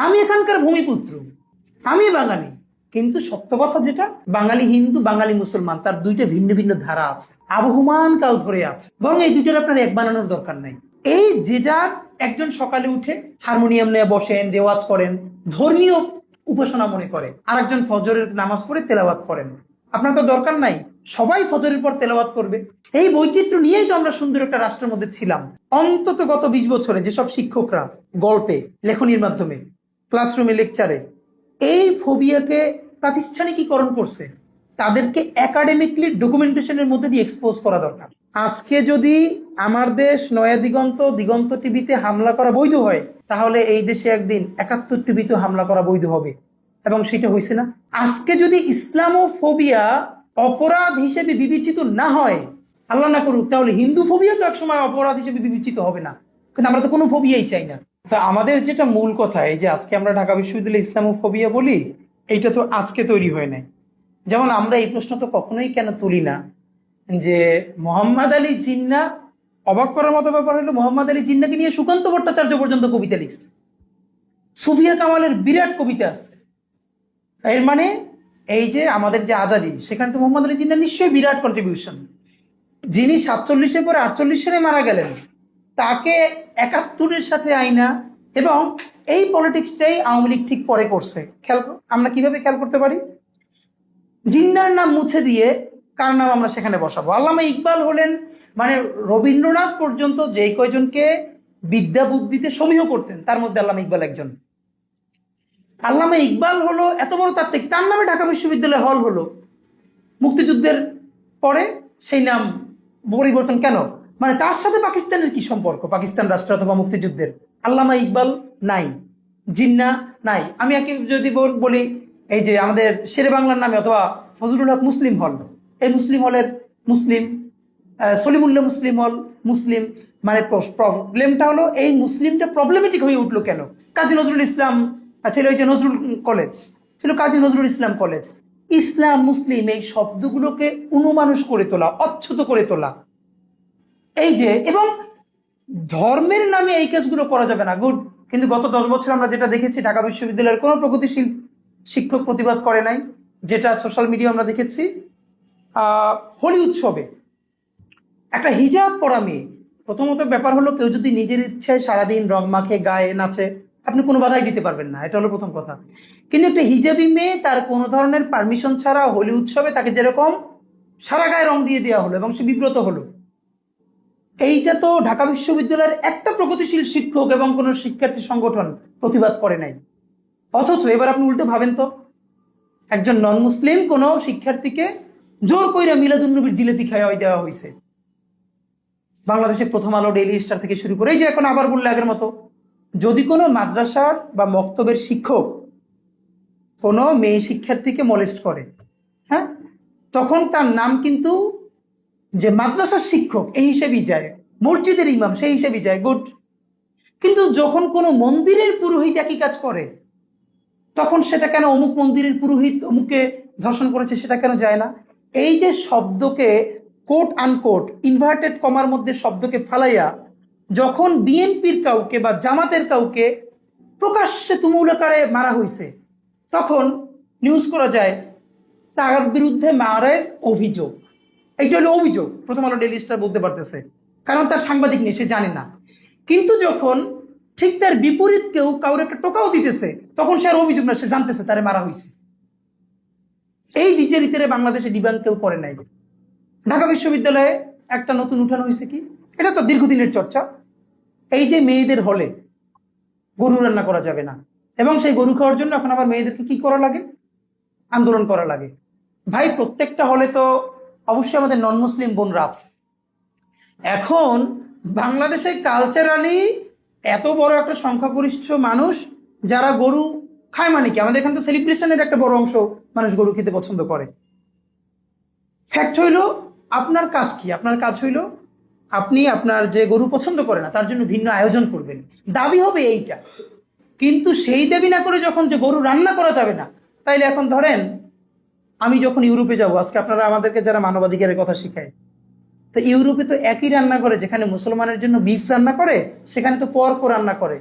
আমি এখানকার ভূমিপুত্র, আমি বাঙালি, কিন্তু সত্য কথা যেটা, বাঙালি হিন্দু বাঙালি মুসলমান তার দুইটা ভিন্ন ভিন্ন ধারা আছে, আবহমান কাল ধরে আছে। বরং এই দুইটার আপনার এক বানানোর দরকার নাই। এই যে যার একজন সকালে উঠে হারমোনিয়াম নিয়ে বসেন, রেওয়াজ করেন, ধর্মীয় উপাসনা মনে করে, আরেকজন ফজরের নামাজ পড়ে তেলাওয়াত করেন। আপনার তো দরকার নাই, সবাই ফজরের পর তেলাওয়াত করবে। এই বৈচিত্র্য নিয়েই তো আমরা সুন্দর একটা রাষ্ট্রের মধ্যে ছিলাম। অন্তত গত 20 বছরে যেসব শিক্ষকরা গল্পে, লেখনির মাধ্যমে, ক্লাসরুমে, লেকচারে এই ফোবিয়াকে প্রাতিষ্ঠানিকীকরণ করছে, তাদেরকে একাডেমিকলি ডকুমেন্টেশনের মধ্যে দিয়ে এক্সপোজ করা দরকার। আজকে যদি আমার দেশ নয়া দিগন্ত, দিগন্ত টিভিতে হামলা করা বৈধ হয়, তাহলে এই দেশে একদিন 71 টিভিতে হামলা করা বৈধ হবে, এবং সেটা হয়েছে না। আজকে যদি ইসলামোফোবিয়া অপরাধ হিসেবে বিবেচিত না হয়, আল্লাহ না করুক, তাহলে হিন্দু ফোবিয়া তো একসময় অপরাধ হিসেবে বিবেচিত হবে না। কিন্তু আমরা তো কোনো ফোবিয়াই চাই না। তা আমাদের যেটা মূল কথা, এই যে আজকে আমরা ঢাকা বিশ্ববিদ্যালয়ে ইসলামোফোবিয়া বলি, এইটা তো আজকে তৈরি হয় নাই। যেমন আমরা এই প্রশ্ন তো কখনোই কেন তুলি না যে মোহাম্মদ আলী জিন্নাহ, অবাক করার মতো ব্যাপার হলো মোহাম্মদ আলী জিন্নাহকে নিয়ে সুকান্ত ভট্টাচার্য পর্যন্ত কবিতা লিখছে, সুফিয়া কামালের বিরাট কবিতা আছে। এর মানে এই যে আমাদের যে আজাদি, সেখানে তো মোহাম্মদ আলী জিন্নাহ নিশ্চয়ই বিরাট কন্ট্রিবিউশন। যিনি 47-এর পরে 48 সালে মারা গেলেন, তাকে 71-এর সাথে আইনা, এবং এই পলিটিক্সটাই আওয়ামী লীগ ঠিক পরে করছে। খেয়াল আমরা কিভাবে খেয়াল করতে পারি, জিন্নার নাম মুছে দিয়ে কার নাম আমরা সেখানে বসাবো। আল্লামা ইকবাল হলেন, মানে রবীন্দ্রনাথ পর্যন্ত যে কয়জনকে বিদ্যা বুদ্ধিতে সমীহ করতেন, তার মধ্যে আল্লামা ইকবাল একজন। আল্লামা ইকবাল হলো এত বড় তাত্ত্বিক, তার নামে ঢাকা বিশ্ববিদ্যালয় হল হলো। মুক্তিযুদ্ধের পরে সেই নাম পরিবর্তন কেন? মানে তার সাথে পাকিস্তানের কি সম্পর্ক, পাকিস্তান রাষ্ট্র অথবা মুক্তিযুদ্ধের? আল্লামা ইকবাল নাই, জিন্নাহ নাই। আমি যদি বলি এই যে আমাদের শেরে বাংলার নামে অথবা ফজলুল হক মুসলিম হল, এই মুসলিম হলের মুসলিম, সলিমুল্লাহ মুসলিম হল মুসলিম, মানে প্রবলেমটা হলো এই মুসলিমটা প্রবলেমেটিক হয়ে উঠলো কেন? কাজী নজরুল ইসলাম ছিল, ওই যে নজরুল কলেজ ছিল, কাজী নজরুল ইসলাম কলেজ। ইসলাম মুসলিম এই শব্দগুলোকে অনুমানুষ করে তোলা, অচ্ছুত করে তোলা, এই যে, এবং ধর্মের নামে এই কাজগুলো করা যাবে না, গুড। কিন্তু গত 10 বছর আমরা যেটা দেখেছি, ঢাকা বিশ্ববিদ্যালয়ের কোনো প্রগতিশীল শিক্ষক প্রতিবাদ করে নাই। যেটা সোশ্যাল মিডিয়া আমরা দেখেছি, হোলি উৎসবে একটা হিজাব পরা মেয়ে, প্রথমত ব্যাপার হলো, কেউ যদি নিজের ইচ্ছায় সারাদিন রং মাখে গায়ে নাচে, আপনি কোনো বাধাই দিতে পারবেন না, এটা হলো প্রথম কথা। কিন্তু একটা হিজাবি মেয়ে তার কোনো ধরনের পারমিশন ছাড়া হোলি উৎসবে তাকে যেরকম সারা গায়ে রং দিয়ে দেওয়া হলো এবং সে বিব্রত হলো, এইটা তো ঢাকা বিশ্ববিদ্যালয়ের একটা প্রগতিশীল শিক্ষক এবং কোনো শিক্ষার্থী সংগঠন প্রতিবাদ করে নাই। অথচ এবার আপনি উল্টে ভাবেন তো, একজন নন মুসলিম কোন শিক্ষার্থীকে জোর কইরা মিলাদুন্নবীর জিলেপি খাওয়াই দেওয়া হয়েছে। বাংলাদেশে প্রথম আলো, ডেইলি স্টার থেকে শুরু করে, এই যে এখন আবার বললে আগের মতো, যদি কোনো মাদ্রাসার বা মক্তবের শিক্ষক কোনো মেয়ে শিক্ষার্থীকে মলেস্ট করে, হ্যাঁ, তখন তার নাম কিন্তু যে মাদ্রাসার শিক্ষক এই হিসেবেই যায়, মসজিদের ইমাম সেই হিসেবেই যায়, গুড। কিন্তু যখন কোনো মন্দিরের পুরোহিত একই কাজ করে, তখন সেটা কেন অমুক মন্দিরের পুরোহিত অমুককে ধর্ষণ করেছে সেটা কেন যায় না? এই যে শব্দকে কোট আনকোট ইনভার্টেড কমার মধ্যে শব্দকে ফালাইয়া যখন বিএনপির কাউকে বা জামাতের কাউকে প্রকাশ্যে তুমুল আকারে মারা হয়েছে, তখন নিউজ করা যায় তার বিরুদ্ধে মারের অভিযোগ। এইটা হলো অভিযোগ, প্রথম আলো, ডেইলি স্টার বলতে পারতেছে, কারণ তার সাংবাদিক নেই, সে জানে না। কিন্তু যখন ঠিক তার বিপরীত কেউ কাউর একটা টোকাও দিতেছে, তখন সে আর অভিযোগ না, সে জানতেছে তারে মারা হয়েছে। এই বিচারিতারে বাংলাদেশে ডিবাঙ্ক কেউ করে নাই। ঢাকা বিশ্ববিদ্যালয়ে একটা নতুন উঠানো হয়েছে কি, এটা তো দীর্ঘদিনের চর্চা, এই যে মেয়েদের হলে গরু রান্না করা যাবে না, এবং সেই গরু খাওয়ার জন্য এখন আবার মেয়েদেরকে কি করা লাগে, আন্দোলন করা লাগে। ভাই, প্রত্যেকটা হলে তো অবশ্যই আমাদের নন মুসলিম বোনরা আছে। এখন বাংলাদেশে কালচারালি এত বড় একটা সংখ্যাগরিষ্ঠ মানুষ যারা গরু খায়, মানে কি আমাদের এখানে তো সেলিব্রেশনের একটা বড় অংশ মানুষ গরু খেতে পছন্দ করে। ফ্যাক্ট হইল, আপনার কাজ কি? আপনার কাজ হইল আপনি আপনার যে গরু পছন্দ করে না তার জন্য ভিন্ন আয়োজন করবেন, দাবি হবে এইটা। কিন্তু সেই দাবি না করে যখন যে গরু রান্না করা যাবে না, তাইলে এখন ধরেন আমি যখন ইউরোপে যাব, আজকে আপনারা আমাদেরকে যারা মানবাধিকারের কথা শিখায়, তো ইউরোপে তো একই রান্না করে, যেখানে মুসলমানের জন্য বিফ রান্না করে সেখানে তো পর্ক রান্না করে।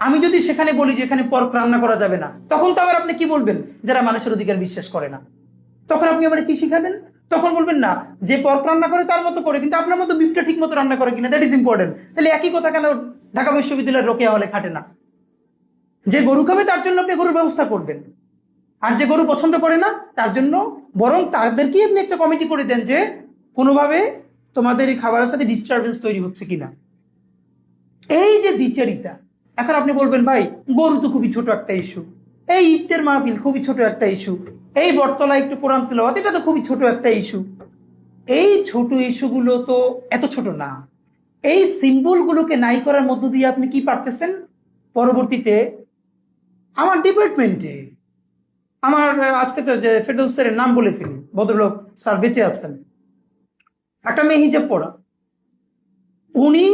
আমি যদি সেখানে বলি যে এখানে পর্ক রান্না করা যাবে না, তখন তো আবার আপনি কি বলবেন? যারা মানুষের অধিকার বিশ্বাস করে না। তখন আপনি আমার কি শিখাবেন? তখন বলবেন না যে পর্ক রান্না করে তার মতো করে, কিন্তু আপনার মতো বিফটা ঠিক মতো রান্না করে কিনা, দ্যাট ইজ ইম্পর্টেন্ট। তাহলে একই কথা কেন ঢাকা বিশ্ববিদ্যালয়ের রোকেয়া হলে খাটে না? যে গরু খাবে তার জন্য আপনি গরুর ব্যবস্থা করবেন, আর যে গরু পছন্দ করে না তার জন্য বরং তাদেরকেই আপনি একটা কমিটি করে দেন যে কোনোভাবে তোমাদের এই খাবারের সাথে ডিস্টারবেন্স তৈরি হচ্ছে কিনা। এই যে দ্বিচারিতা। এখন আপনি বলবেন ভাই গরু তো খুবই ছোট একটা ইস্যু, এই ইফতার মাহফিল খুবই ছোট একটা ইস্যু, এই বটতলা একটু কোরআন তেলাওয়াত এটা তো খুবই ছোট একটা ইস্যু। এই ছোট ইস্যুগুলো তো এত ছোট না। এই সিম্বল গুলোকে নাই করার মধ্য দিয়ে আপনি কি পারতেছেন? পরবর্তীতে আমার ডিপার্টমেন্টে আমার আজকে তো যে ফেরদৌস স্যারের নাম বলে ফেলি, ভদ্রলোক স্যার বেঁচে আছেন, একটা মেয়ে হিজাব পড়া, উনি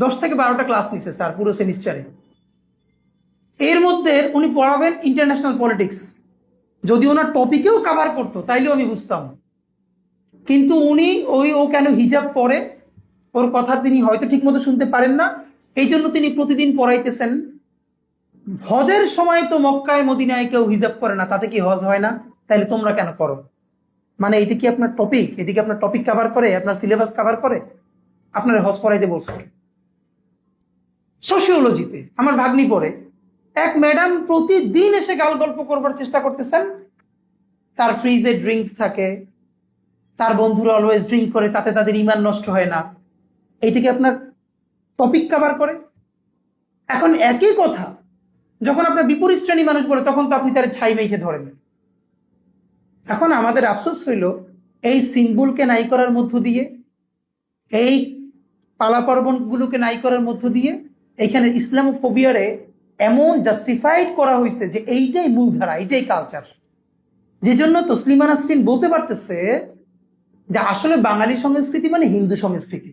10 থেকে 12টা ক্লাস নিছে স্যার পুরো সেমিস্টারে। এর মধ্যে উনি পড়াবেন ইন্টারন্যাশনাল পলিটিক্স। যদি ওনার টপিকেও কভার করতো তাইলেও আমি বুঝতাম, কিন্তু উনি ও কেন হিজাব পরে, ওর কথা তিনি হয়তো ঠিক মতো শুনতে পারেন না, এই জন্য তিনি প্রতিদিন পড়াইতেছেন হজের সময় তো মক্কায় মদিনায় কেউ হিজাব করে না, তাতে কি হজ হয় না? তাইলে তোমরা কেন করো? মানে এটা কি আপনার টপিক? এটা কি আপনার টপিক কভার করে, আপনার সিলেবাস কভার করে? আপনার হজ পড়াইতে বলছে। সোশিওলজিতে আমার ভাগ্নি পড়ে, এক ম্যাডাম প্রতিদিন এসে গাল গল্প করবার চেষ্টা করতেছেন, তার ফ্রিজে ড্রিঙ্কস থাকে, তার বন্ধুরা অলওয়েজ ড্রিঙ্ক করে, তাতে তাদের ইমান নষ্ট হয় না। এইটাকে আপনার টপিক কভার করে? এখন একই কথা যখন আপনার বিপরীত শ্রেণী মানুষ বলে, তখন তো আপনি তার ছাই মেখে ধরেন। এখন আমাদের আফসোস হইল এই সিম্বলকে নাই করার মধ্য দিয়ে, এই পালা পার্বণ গুলোকে নাই করার মধ্য দিয়ে এখানে ইসলামোফোবিয়ারে এমন জাস্টিফাইড করা হয়েছে যে এইটাই মূলধারা, এইটাই কালচার। যে জন্য তসলিমা নাসরিন বলতে পারতেছে যে আসলে বাঙালি সংস্কৃতি মানে হিন্দু সংস্কৃতি।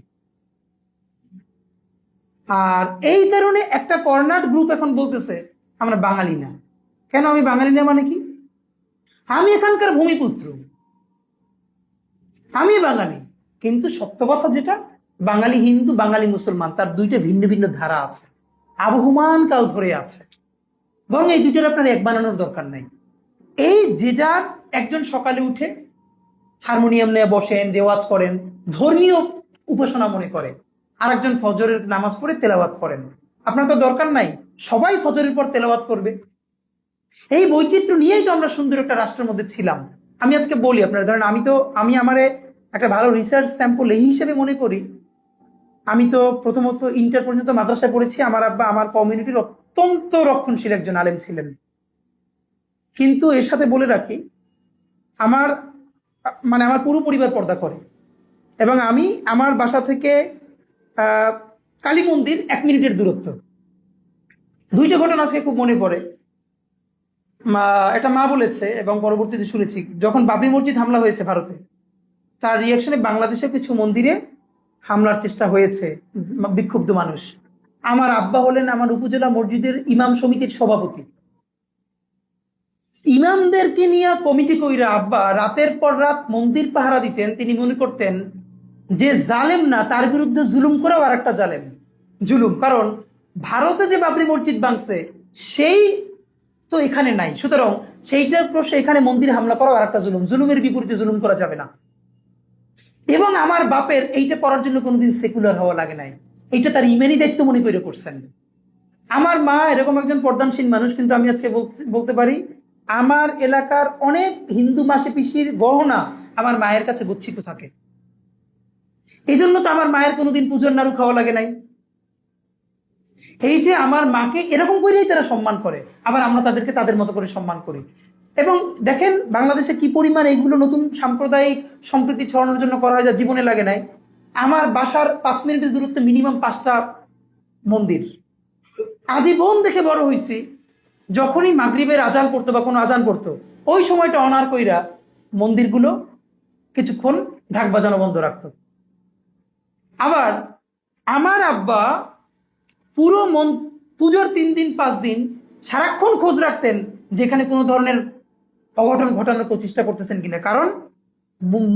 আর এই কারণে একটা কর্নার গ্রুপ এখন বলতেছে আমরা বাঙালি না। কেন আমি বাঙালি না মানে কি? আমি এখানকার ভূমিপুত্র, আমি বাঙালি, কিন্তু সত্য কথা যেটা, বাঙালি হিন্দু বাঙালি মুসলমান তার দুইটা ভিন্ন ভিন্ন ধারা আছে, আবহমান কাল ধরে আছে। বরং এই দুইটার আপনার এক বানানোর দরকার নাই। এই যে যার একজন সকালে উঠে হারমোনিয়াম নিয়ে বসেন, রেওয়াজ করেন, ধর্মীয় উপাসনা মনে করে, আর একজন ফজরের নামাজ পড়ে তেলাওয়াত করেন। আপনার তো দরকার নাই সবাই ফজরের পর তেলাওয়াত করবে। এই বৈচিত্র্য নিয়েই তো আমরা সুন্দর একটা রাষ্ট্রের মধ্যে ছিলাম। আমি আজকে বলি আপনার, ধরেন আমি আমারে একটা ভালো রিসার্চ স্যাম্পল এই হিসেবে মনে করি। আমি তো প্রথমত ইন্টার পর্যন্ত মাদ্রাসায় পড়েছি। আমার আব্বা আমার কমিউনিটির অত্যন্ত রক্ষণশীল একজন আলেম ছিলেন। কিন্তু এর সাথে বলে রাখি, আমার আমার পুরো পরিবার পর্দা করে, এবং আমি আমার বাসা থেকে কালী মন্দির 1 মিনিটের দূরত্ব। দুইটা ঘটনা আজকে খুব মনে পড়ে। এটা মা বলেছে এবং পরবর্তীতে শুনেছি, যখন বাবরি মসজিদ হামলা হয়েছে ভারতে, তার রিয়াকশনে বাংলাদেশের কিছু মন্দিরে হামলার চেষ্টা হয়েছে, বিক্ষুব্ধ মানুষ। আমার আব্বা হলেন আমার উপজেলা মসজিদের ইমাম সমিতির সভাপতি। ইমামদেরকে নিয়ে কমিটি কইরা আব্বা রাতের পর রাত মন্দির পাহারা দিতেন। তিনি মনে করতেন যে জালেম না, তার বিরুদ্ধে জুলুম করাও আর একটা জুলুম। কারণ ভারতে যে বাবরি মসজিদ ভাঙছে সেই তো এখানে নাই, সুতরাং সেইটার প্রশ্নে এখানে মন্দির হামলা করাও আর একটা জুলুমের বিপরীতে জুলুম করা যাবে না। এবং আমার বাপের এইটা করার জন্য কোনোদিন সেকুলার হওয়া লাগে নাই, এইটা তার ইমানি দায়িত্ব মনে করে করছেন। আমার মা এরকম একজন পর্দানশীল মানুষ, কিন্তু আমি আজকে বলতে পারি আমার এলাকার অনেক হিন্দু মাসে পিসির গহনা আমার মায়ের কাছে গচ্ছিত থাকে। এই জন্য তো আমার মায়ের কোনোদিন পুজোর নাড়ু খাওয়া লাগে নাই। এই যে আমার মাকে এরকম করেই তারা সম্মান করে, আবার আমরা তাদেরকে তাদের মতো করে সম্মান করি। এবং দেখেন বাংলাদেশে কি পরিমাণ এইগুলো নতুন সাম্প্রদায়িক সম্প্রীতি ছড়ানোর জন্য করা হয়, যা জীবনে লাগে নাই। আমার বাসার 5 মিনিটের দূরত্বে মিনিমাম 5টা মন্দির। আজীবন দেখে বড় হয়েছি, যখনই মাগরিবের আজান পড়তো বা কোনো আজান পড়তো, ওই সময়টা অনার কইরা মন্দিরগুলো কিছুক্ষণ ঢাক বাজানো বন্ধ রাখতো। আবার আমার আব্বা পুরো পুজোর 3 দিন 5 দিন সারাক্ষণ খোঁজ রাখতেন যেখানে কোনো ধরনের অঘটন ঘটানোর প্রচেষ্টা করতেছেন কিনা। কারণ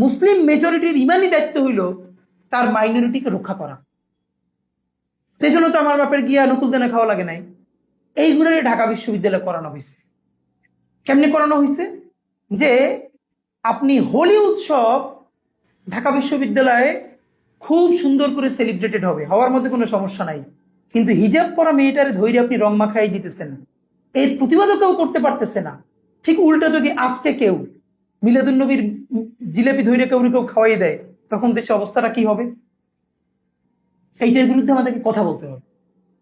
মুসলিম মেজরিটির ইমানি দায়িত্ব হইল তার মাইনরিটিকে রক্ষা করা। সেই জন্য তো আমার বাপের গিয়া নকুল দানা খাওয়া লাগে নাই। এইগুলোই ঢাকা বিশ্ববিদ্যালয়ে করানো হয়েছে। কেমনে করানো হয়েছে? যে আপনি হোলি উৎসব ঢাকা বিশ্ববিদ্যালয়ে খুব সুন্দর করে সেলিব্রেটেড হবে, হওয়ার মধ্যে কোনো সমস্যা নাই, কিন্তু হিজাব পরা মেয়েটারে ধৈর্য আপনি রং মাখাই দিতেছেন, এর প্রতিবাদও কেউ করতে পারতেছে না। ঠিক উল্টা যদি আজকে কেউ মিলাদুন নবীর জিলেপি ধৈর্য কেউ কেউ খাওয়াই দেয়, তখন দেশে অবস্থাটা কি হবে? এইটার বিরুদ্ধে আমাদেরকে কথা বলতে হবে।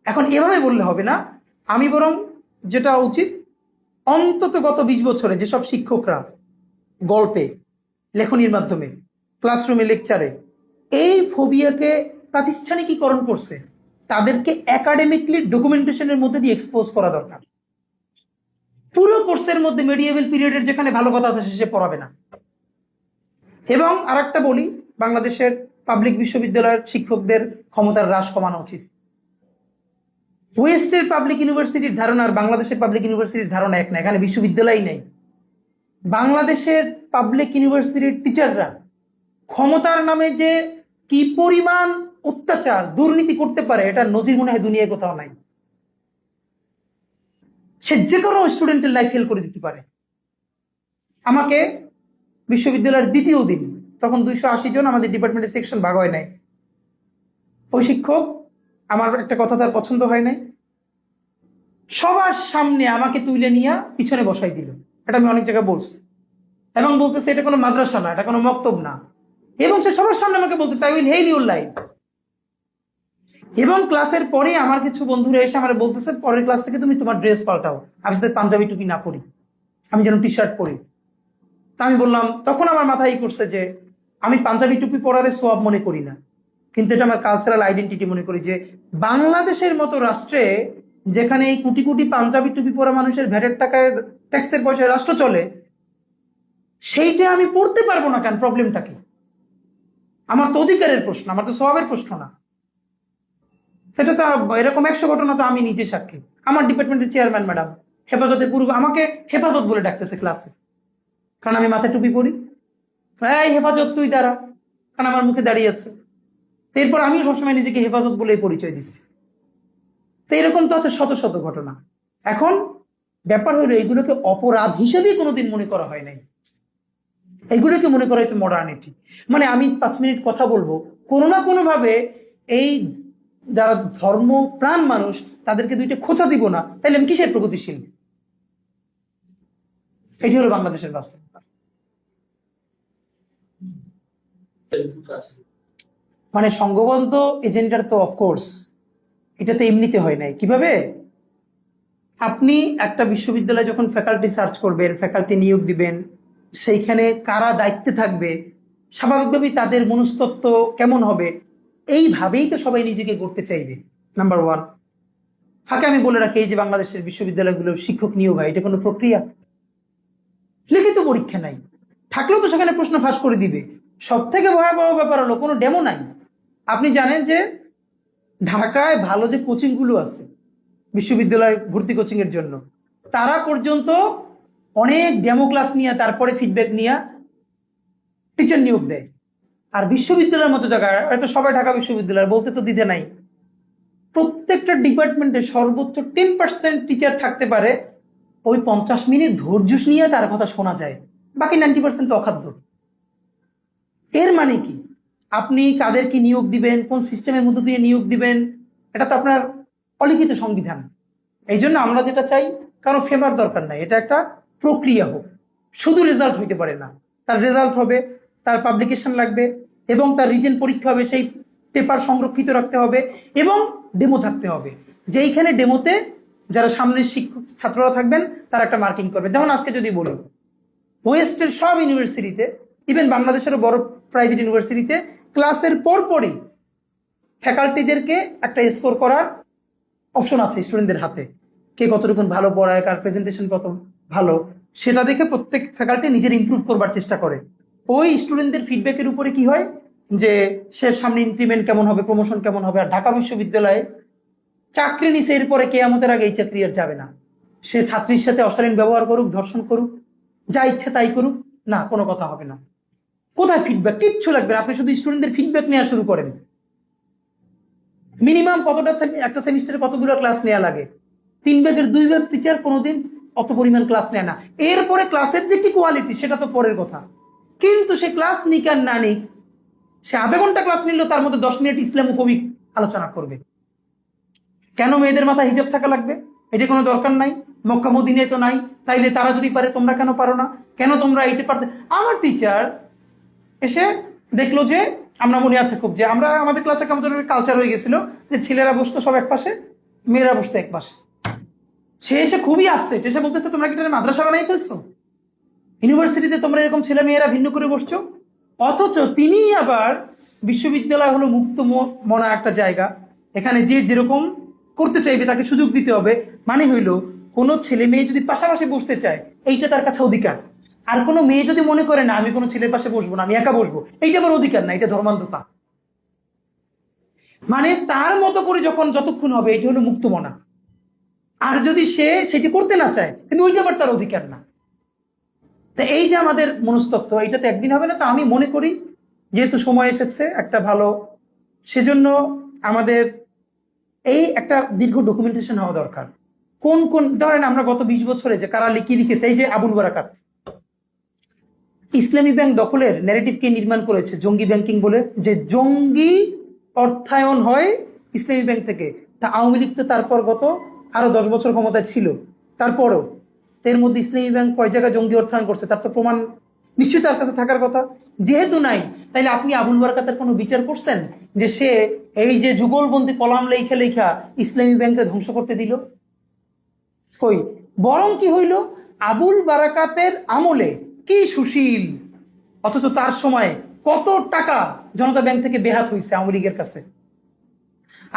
এখন এভাবে বললে হবে না। আমি বরং যেটা উচিত, অন্তত গত 20 বছরে যেসব শিক্ষকরা গল্পে, লেখনির মাধ্যমে, ক্লাসরুমে, লেকচারে এই ফোবিয়াকে প্রাতিষ্ঠানিকীকরণ করছে, তাদেরকে একাডেমিকলি ডকুমেন্টেশনের মধ্যে দিয়ে এক্সপোজ করা দরকার। পুরো কোর্সের মধ্যে মেডিয়েভেল পিরিয়ডের যেখানে ভালো কথা আছে সে পড়াবে না। এবং আরেকটা বলি, বাংলাদেশের পাবলিক বিশ্ববিদ্যালয়ের শিক্ষকদের ক্ষমতার হ্রাস কমানো উচিত। ওয়েস্টের পাবলিক ইউনিভার্সিটির ধারণা আর বাংলাদেশের পাবলিক ইউনিভার্সিটির ধারণা এক না। এখানে বিশ্ববিদ্যালয় নেই। বাংলাদেশের পাবলিক ইউনিভার্সিটির টিচাররা ক্ষমতার নামে যে কি পরিমাণ অত্যাচার, দুর্নীতি করতে পারে, এটা নজির মনে হয় দুনিয়ায় কোথাও নাই। সে যে কোনো স্টুডেন্টের লাইফ ফেল করে দিতে পারে। আমাকে বিশ্ববিদ্যালয়ের দ্বিতীয় দিন, তখন 280 জন, আমাদের ডিপার্টমেন্টের সেকশন ভাগ হয় নাই। ওই শিক্ষক, আমার একটা কথা তার পছন্দ হয় নাই, সবার সামনে আমাকে তুলে নিয়ে পিছনে বসাই দিল। এটা আমি অনেক জায়গায় বলছি, এবং বলতেছে এটা কোনো মাদ্রাসা না, এটা কোনো মক্তব না, এবং সে সবার সামনে আমাকে বলতেছে I will hell your life. এবং ক্লাসের পরে আমার কিছু বন্ধুরা এসে আমার বলতেছে পরের ক্লাস থেকে তুমি তোমার ড্রেস পাল্টাও, আমি সাথে পাঞ্জাবি টুপি না পরি, আমি যেন টি শার্ট পরি। তা আমি বললাম, তখন আমার মাথায় করছে যে আমি পাঞ্জাবি টুপি পরারে সোয়াব মনে করি না, কিন্তু এটা আমার কালচারাল আইডেন্টিটি মনে করি। যে বাংলাদেশের মতো রাষ্ট্রে, যেখানে এই কোটি কোটি পাঞ্জাবি টুপি পরা মানুষের ভ্যাটের টাকায়, ট্যাক্সের পয়সায় রাষ্ট্র চলে, সেইটা আমি পড়তে পারবো না কেন? প্রবলেমটা কি? আমার তো অধিকারের প্রশ্ন, আমার তো স্বভাবের প্রশ্ন না। সেটা তো এরকম 100 ঘটনা তো আমি নিজে সাক্ষী। আমার ডিপার্টমেন্টের চেয়ারম্যান ম্যাডাম হেফাজতে পূর্ব আমাকে হেফাজত বলে ডাকতেছে ক্লাসে, কারণ আমি মাথায় টুপি পরি। এই হেফাজত তুই দাঁড়া, কারণ আমার মুখে দাঁড়িয়ে আছে। এরপর আমি সবসময় নিজেকে হেফাজত বলে পরিচয় দিচ্ছি। তো এরকম তো আছে শত শত ঘটনা। এখন ব্যাপার হলো, এগুলোকে অপরাধ হিসেবেই কোনোদিন মনে করা হয় নাই, এইগুলোকে মনে করা হয়েছে মডার্নিটি। মানে আমি 5 মিনিট কথা বলবো, কোনো না কোনো ভাবে এই যারা ধর্ম প্রাণ মানুষ তাদেরকে দুইটা খোঁচা দিব না, তাহলে আমি কিসের প্রগতিশীল? এটি হলো বাংলাদেশের বাস্তবতা। মানে সংঘবদ্ধ এজেন্ডার তো অফকোর্স এটা তো এমনিতে হয় নাই। কিভাবে? আপনি একটা বিশ্ববিদ্যালয়ে যখন ফ্যাকাল্টি সার্চ করবেন, ফ্যাকাল্টি নিয়োগ দিবেন, সেইখানে কারা দায়িত্বে থাকবে, স্বাভাবিকভাবেই তাদের মনস্তত্ত্ব কেমন হবে, এইভাবেই তো সবাই নিজেকে গড়তে চাইবে। নাম্বার 1। ফাঁকে আমি বলে রাখি, এই যে বাংলাদেশের বিশ্ববিদ্যালয়গুলো শিক্ষক নিয়োগ হয়, এটা কোনো প্রক্রিয়া? লিখিত পরীক্ষা নাই, থাকলেও তো সেখানে প্রশ্ন ফাঁস করে দিবে। সব থেকে ভয়াবহ ব্যাপার হলো কোনো ডেমো নাই। আপনি জানেন যে ঢাকায় ভালো যে কোচিং গুলো আছে বিশ্ববিদ্যালয় ভর্তি কোচিং এর জন্য, তারা পর্যন্ত অনেক ডেমো ক্লাস নিয়ে তারপরে ফিডব্যাক নিয়ে টিচার নিয়োগ দেয়। আর বিশ্ববিদ্যালয়ের মতো জায়গায়, হয়তো সবাই ঢাকা বিশ্ববিদ্যালয় বলতে তো দিতে নাই, প্রত্যেকটা ডিপার্টমেন্টে সর্বোচ্চ 10% টিচার থাকতে পারে, ওই 50 মিনিট ধৈর্য নিয়ে তার কথা শোনা যায়, বাকি 90% তো অখাদ্য। এর মানে কি? আপনি কাদেরকে নিয়োগ দিবেন, কোন সিস্টেমের মধ্যে দিয়ে নিয়োগ দিবেন, এটা তো আপনার অলিখিত সংবিধান। এই জন্য আমরা যেটা চাই, কারো ফেভার দরকার নাই, এটা একটা প্রক্রিয়া হোক। শুধু রেজাল্ট হইতে পারে না, তার রেজাল্ট হবে, তার পাবলিকেশন লাগবে, এবং তার রিটেন পরীক্ষা হবে, সেই পেপার সংরক্ষিত রাখতে হবে, এবং ডেমো থাকতে হবে। যেইখানে ডেমোতে যারা সামনের শিক্ষক ছাত্ররা থাকবেন তারা একটা মার্কিং করবে। যেমন আজকে যদি বলি, ওয়েস্টের সব ইউনিভার্সিটিতে, ইভেন বাংলাদেশেরও বড় প্রাইভেট ইউনিভার্সিটিতে, ক্লাসের পরপরই ফ্যাকাল্টিদেরকে একটা স্কোর করার অপশন আছে স্টুডেন্টদের হাতে। কে কতটুকু ভালো পড়ায়, কার প্রেজেন্টেশন কত ভালো, সেটা দেখে প্রত্যেক ফ্যাকাল্টি নিজের ইমপ্রুভ করবার চেষ্টা করে। ওই স্টুডেন্টদের ফিডব্যাকের উপরে কি হয় যে সে সামনে ইনক্রিমেন্ট কেমন হবে, প্রমোশন কেমন হবে। আর ঢাকা বিশ্ববিদ্যালয়ে চাকরি নিছে, এরপরে কেয়ামতের আগে এই চাকরি আর যাবে না। সে ছাত্রীর সাথে অশালীন ব্যবহার করুক, ধর্ষণ করুক, যা ইচ্ছে তাই করুক, না, কোনো কথা হবে না। কোথায় ফিডব্যাক? কিচ্ছু লাগবে না, আপনি শুধু স্টুডেন্টদের ফিডব্যাক নেওয়া শুরু করেন। মিনিমাম কতটা, একটা সেমিস্টারে কতগুলো ক্লাস নেওয়া লাগে, 3 ভাগের 2 ভাগ টিচার কোনোদিন অত পরিমাণ ক্লাস নেয় না। এরপরে ক্লাসের যে কি কোয়ালিটি সেটা তো পরের কথা, কিন্তু সে ক্লাস নিক আর না নিক, সে আধা ঘন্টা ক্লাস নিলেও তার মধ্যে 10 মিনিট ইসলামোফোবিক আলোচনা করবে। কেন মেয়েদের মাথায় হিজাব থাকা লাগবে? এটা কোনো দরকার নাই, মক্কা মদিনায় তো নাই, তাইলে তারা যদি পারে তোমরা কেন পারো না? কেন তোমরা এইটা পারতে? আমার টিচার এসে দেখলো যে, আমরা মনে আছে খুব, যে আমরা আমাদের ক্লাসে কেমন ধরনের কালচার হয়ে গেছিল যে ছেলেরা বসতো সব এক পাশে, মেয়েরা বসতো এক পাশে। সে এসে খুবই আপসেট, এসে বলতেছে তোমরা কি এটা মাদ্রাসা বানাই ফেলছো? ইউনিভার্সিটিতে তোমরা এরকম ছেলে মেয়েরা ভিন্ন করে বসছো? অথচ তিনি আবার, বিশ্ববিদ্যালয় হলো মুক্ত মনা একটা জায়গা, এখানে যে যেরকম করতে চাইবে তাকে সুযোগ দিতে হবে। মানে হইল, কোনো ছেলে মেয়ে যদি পাশাপাশি বসতে চায় এইটা তার কাছে অধিকার, আর কোনো মেয়ে যদি মনে করে না আমি কোনো ছেলের পাশে বসবো না, আমি একা বসবো, এইটা আবার অধিকার না, এটা ধর্মান্ধতা। মানে তার মতো করে যতক্ষণ হবে এটা হলো মুক্তমনা। আর যদি সে সেটি করতে না চায়, কিন্তু ওইটা আবার তার অধিকার না। তা এই যে আমাদের মনস্তত্ত্ব, এটা তো একদিন হবে না। তো আমি মনে করি যেহেতু সময় এসেছে একটা ভালো, সেজন্য আমাদের এই একটা দীর্ঘ ডকুমেন্টেশন হওয়া দরকার। কোন কোন, ধরেন আমরা গত 20 বছরে যে কারা কি লিখেছে, এই যে আবুল বারাকাত ইসলামী ব্যাংক দখলের ন্যারেটিভ কে নির্মাণ করেছে? জঙ্গি ব্যাংকিং বলে, যে জঙ্গি অর্থায়ন হয় ইসলামী ব্যাংক থেকে। তা আওয়ামী লীগ তো তারপর গত আরো 10 বছর ক্ষমতায় ছিল, তারপরও এর মধ্যে ইসলামী ব্যাংক কয় জায়গায় জঙ্গি অর্থায়ন করছে তার তো প্রমাণ নিশ্চয়ই তার কাছে থাকার কথা। যেহেতু নাই, তাইলে আপনি আবুল বারাকাতের কোনো বিচার করছেন যে সে এই যে যুগলবন্দি কলাম লেখা লেখা ইসলামী ব্যাংকে ধ্বংস করতে দিল? কই, বরং কি হইল, আবুল বারাকাতের আমলে কি সুশীল, অথচ তার সময় কত টাকা জনতা ব্যাংক থেকে বেহাত হয়েছে আওয়ামী লীগের কাছে।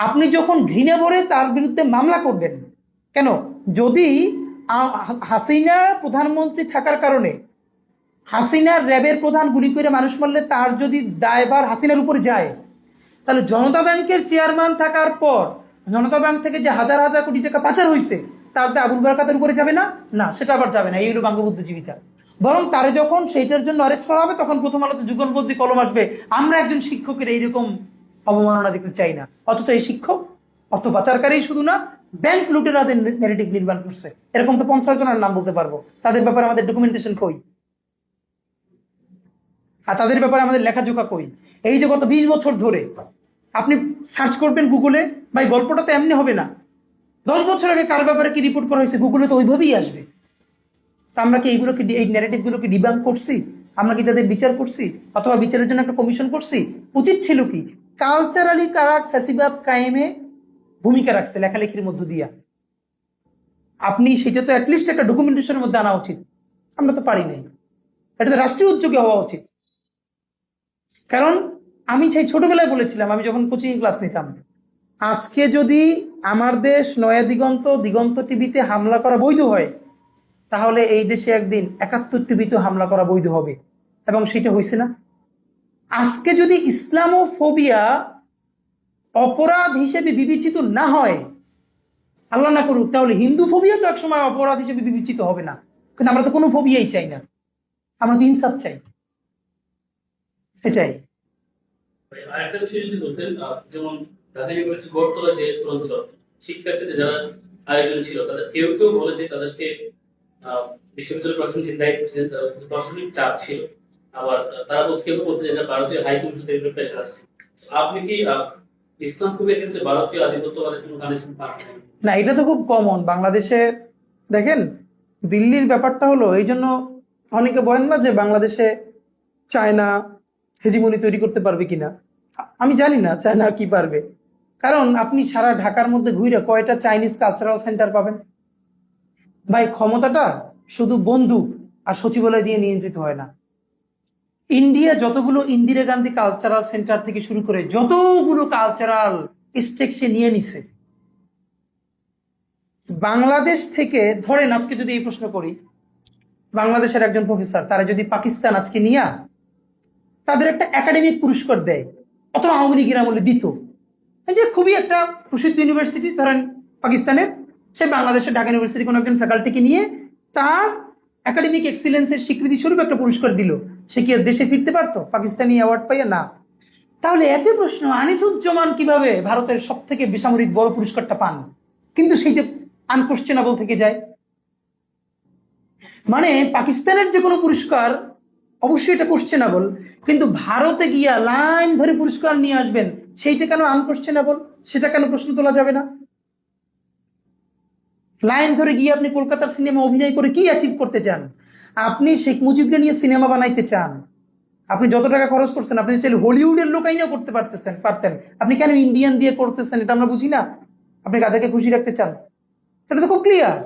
আপনি যখন ঘৃণা ভরে তার বিরুদ্ধে মামলা করবেন, কেন? যদি হাসিনা প্রধানমন্ত্রী থাকার কারণে হাসিনার র্যাবের প্রধান গুলি করে মানুষ মারলে তার যদি দায়ভার হাসিনার উপরে যায়, তাহলে জনতা ব্যাংকের চেয়ারম্যান থাকার পর জনতা ব্যাংক থেকে যে হাজার হাজার কোটি টাকা পাচার হয়েছে তার দায় আবুল বারাকাতের উপরে যাবে না? না, সেটা আবার যাবে না। এই হলো বঙ্গবুদ্ধিজীবিতা। বরং তারে যখন সেইটার জন্য অ্যারেস্ট করা হবে, তখন প্রথম আলোতে যুগলবন্দি কলম আসবে, আমরা একজন শিক্ষকের এইরকম অবমাননা দেখতে চাই না। অথচ এই শিক্ষক অর্থ পাচারকারী শুধু না, ব্যাংক লুটেরাদের ন্যারেটিভ নির্মাণ করছে। এরকম তো 50 জনের নাম বলতে পারবো, তাদের ব্যাপারে আমাদের ডকুমেন্টেশন কই? আর তাদের ব্যাপারে আমাদের লেখাজোখা কই? এই যে গত 20 বছর ধরে আপনি সার্চ করবেন গুগলে, ভাই গল্পটা তো এমনি হবে না। 10 বছর আগে কার ব্যাপারে কি রিপোর্ট করা হয়েছে গুগলে তো ওইভাবেই আসবে। তা আমরা কি এইগুলোকে, এই ন্যারেটিভ গুলোকে ডিবাঙ্ক করছি? আমরা কি তাদের বিচার করছি, অথবা বিচারের জন্য একটা কমিশন করছি? উচিত ছিল কি, কালচারালি কারা ফ্যাসিবাদ কায়েমে ভূমিকা রাখছে লেখালেখির মধ্য দিয়া, আপনি সেটা তো অ্যাটলিস্ট একটা ডকুমেন্টেশনের মধ্যে আনা উচিত। আমরা তো পারি নাই। এটা তো রাষ্ট্রীয় উদ্যোগে হওয়া উচিত। কারণ আমি সেই ছোটবেলায় বলেছিলাম, আমি যখন কোচিং ক্লাস নিতাম, আজকে যদি আমার দেশ নয়া দিগন্ত, দিগন্ত টিভিতে হামলা করা বৈধ হয়, তাহলে এই দেশে একদিন 71 টিভিতে হামলা করা বৈধ হবে। এবং সেটা হয়েছে না। আজকে যদি ইসলামোফোবিয়া অপরাধ হিসেবে বিবেচিত না হয়, আল্লাহ না করুক, তাহলে হিন্দু ফোবিয়া তো একসময় অপরাধ হিসেবে বিবেচিত হবে না। কিন্তু আমরা তো কোনো ফোবিয়াই চাই না, আমরা তো ইনসাফ চাই। এটাই। আরেকটা বিষয় যদি বলতেন, যেমন ঢাকা ইউনিভার্সিটি বটতলা যে গ্রন্থ শিক্ষার্থীদের যারা আয়োজন ছিল, তাদের কেউ কেউ বলে যে তাদেরকে বিশ্ববিদ্যালয় প্রশাসনের দায়িত্ব ছিলেন, তাদের প্রশাসনিক চাপ ছিল। আবার তারা কেউ বলছে যে ভারতীয় হাইকমিশন থেকে প্রেশার আসছে। আপনি কি ইসলাম খুবই ক্ষেত্রে ভারতীয় আধিপত্যবাদের কোনো কানেকশন পান? না, এটা তো খুব কমন বাংলাদেশে। দেখেন, দিল্লির ব্যাপারটা হলো এই জন্য অনেকে বলেন না যে বাংলাদেশে চায়না হেজিমনি তৈরি করতে পারবে কিনা। আমি জানি না চায়না কি পারবে, কারণ আপনি সারা ঢাকার মধ্যে ঘুরে কয়টা চাইনিজ কালচারাল সেন্টার পাবেন? ভাই, ক্ষমতাটা শুধু বন্দুক আর সচিবালয় দিয়ে নিয়ন্ত্রিত হয় না। ইন্ডিয়া যতগুলো ইন্দিরা গান্ধী কালচারাল সেন্টার থেকে শুরু করে যতগুলো কালচারাল স্টেক সে নিয়ে নিছে, বাংলাদেশ থেকে ধরেন আজকে যদি এই প্রশ্ন করি, বাংলাদেশের একজন প্রফেসর তারা যদি পাকিস্তান আজকে নিয়ে তাদের একটা একাডেমিক পুরস্কার দেয়, অথবা আওয়ামী লীগের আমলে দিত, যে খুবই একটা প্রসিদ্ধ ইউনিভার্সিটি ধরেন পাকিস্তানের, সে বাংলাদেশের ঢাকা ইউনিভার্সিটি কোনো একজন ফ্যাকাল্টিকে নিয়ে তার একাডেমিক এক্সিলেন্সের স্বীকৃতি স্বরূপ একটা পুরস্কার দিল, সে কি আর দেশে ফিরতে পারতো পাকিস্তানি অ্যাওয়ার্ড পাইয়া? না। তাহলে একই প্রশ্ন, আনিসুজ্জামান কিভাবে ভারতের সব থেকে বেসামরিক বড় পুরস্কারটা পান, কিন্তু সেইটা আনকোশ্চেনেবল থেকে যায়। মানে পাকিস্তানের যে কোনো পুরস্কার অবশ্যই এটা কোশ্চেনেবল, কিন্তু ভারতে গিয়া লাইন ধরে পুরস্কার নিয়ে আসবেন, সেইটা কেন আনকোশ্চেনেবল? সেটা কেন প্রশ্ন তোলা যাবে না? লাইন ধরে গিয়ে আপনি কলকাতার সিনেমা অভিনয় করে কি অ্যাচিভ করতে চান? আপনি শেখ মুজিবকে নিয়ে সিনেমা বানাইতে চান, আপনি যত টাকা খরচ করছেন আপনি চাইলে হলিউডের লোক আইনাও করতে পারতেন, আপনি কেন ইন্ডিয়ান দিয়ে করতেছেন এটা আমরা বুঝি না। আপনি কাদেরকে খুশি রাখতে চান? সেটা তো খুব ক্লিয়ার।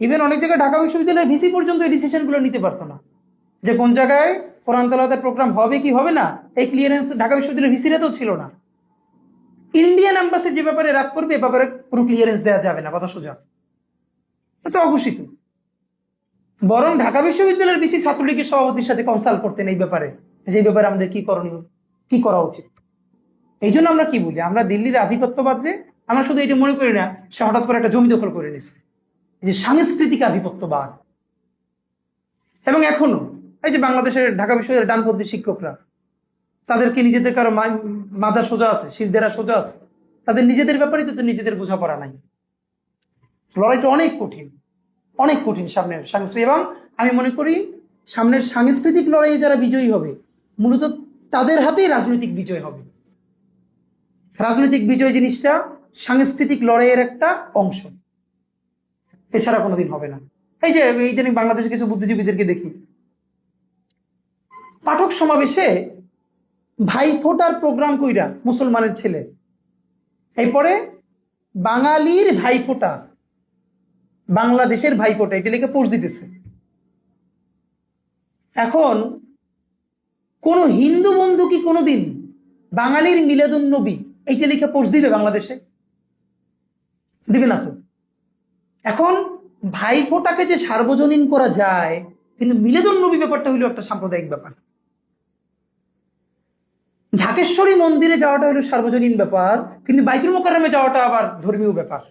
ইভেন অনেক জায়গায় ঢাকা বিশ্ববিদ্যালয়ের ভিসি পর্যন্ত এই ডিসিশন গুলো নিতে পারতো না, যে কোন জায়গায় কোরআন তেলাওয়াতের প্রোগ্রাম হবে কি হবে না, এই ক্লিয়ারেন্স ঢাকা বিশ্ববিদ্যালয়ের ভিসিরা তো ছিল না। ইন্ডিয়ান এম্বাসি যে ব্যাপারে রাগ করবে, এ ব্যাপারে কোনো ক্লিয়ারেন্স দেওয়া যাবে না, কথা সোজা। এটা তো অঘোষিত। বরং ঢাকা বিশ্ববিদ্যালয়ের ভিসি ছাত্রলীগের সভাপতির সাথে কনসাল্ট করতেন এই ব্যাপারে, যে এই ব্যাপারে আমাদের কি করণীয়, কি করা উচিত। এই জন্য আমরা কি বলি, আমরা দিল্লির আধিপত্যবাদে আমরা শুধু এটা মনে করি না সে হঠাৎ করে একটা জমি দখল করে নিচ্ছে, যে সাংস্কৃতিক আধিপত্যবাদ। এবং এখনো এই যে বাংলাদেশের ঢাকা বিশ্ববিদ্যালয়ের ডানপন্থী শিক্ষকরা, তাদেরকে নিজেদের কারো মাজা সোজা আছে, শিরদেরা সোজা আছে, তাদের নিজেদের ব্যাপারে তো নিজেদের বোঝাপড়া নাই। লড়াইটা অনেক কঠিন, অনেক কঠিন সামনের সাংস্কৃতিক। এবং আমি মনে করি সামনের সাংস্কৃতিক লড়াইয়ে যারা বিজয়ী হবে, মূলত তাদের হাতেই রাজনৈতিক বিজয় হবে। রাজনৈতিক বিজয় জিনিসটা সাংস্কৃতিক লড়াইয়ের একটা অংশ, এছাড়া কোনোদিন হবে না। এই যে ইদানিং বাংলাদেশে কিছু বুদ্ধিজীবীদেরকে দেখি পাঠক সমাবেশে ভাইফোঁটার প্রোগ্রাম কইরা, মুসলমানের ছেলে, এরপরে বাঙালির ভাইফোঁটা, বাংলাদেশের ভাইফোঁটা এটা লিখে পোস্ট দিতেছে। এখন কোন হিন্দু বন্ধু কি কোনোদিন বাঙালির মিলাদুন নবী এইটা লিখে পোস্ট দিবে বাংলাদেশে? দিবে না তো। এখন ভাইফোঁটাকে যে সার্বজনীন করা যায়, কিন্তু মিলাদুন নবী ব্যাপারটা হইলো একটা সাম্প্রদায়িক ব্যাপার। ঢাকেশ্বরী মন্দিরে যাওয়াটা হলো সার্বজনীন ব্যাপার, কিন্তু বাইতুল মোকাররমে যাওয়াটা আবার ধর্মীয় ব্যাপার।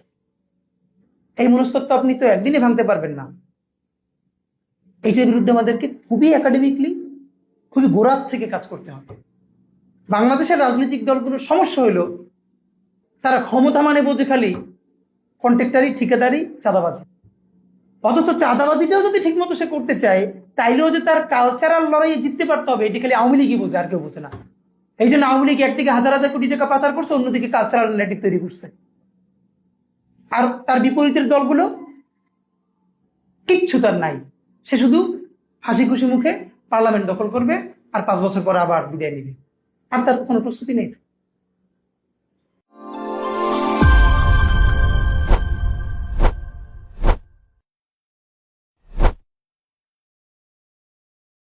এই মনস্তত্ব আপনি তো একদিনে ভাঙতে পারবেন না। এইটার বিরুদ্ধে আমাদেরকে খুবই একাডেমিকলি, খুবই গোড়ার থেকে কাজ করতে হবে। বাংলাদেশের রাজনৈতিক দলগুলোর সমস্যা হলো তারা ক্ষমতা মানে বোঝে খালি কন্ট্রাক্টারি, ঠিকাদারি, চাঁদাবাজি। অথচ চাঁদাবাজিটাও যদি ঠিক মতো সে করতে চায়, তাইলেও যে তার কালচারাল লড়াইয়ে জিততে পারতে হবে, এটি খালি আওয়ামী লীগই বোঝে, আর কেউ বোঝে না। এই জন্য আওয়ামী লীগ একদিকে হাজার হাজার কোটি টাকা পাচার করছে, অন্যদিকে কালচারাল ন্যারেটিভ তৈরি করছে। আর তার বিপরীতের দলগুলো কিচ্ছু তার নাই, সে শুধু হাসি খুশি মুখে পার্লামেন্ট দখল করবে আর 5 বছর পরে আবার বিদায় নিবে, আর তার কোনো প্রস্তুতি নেই।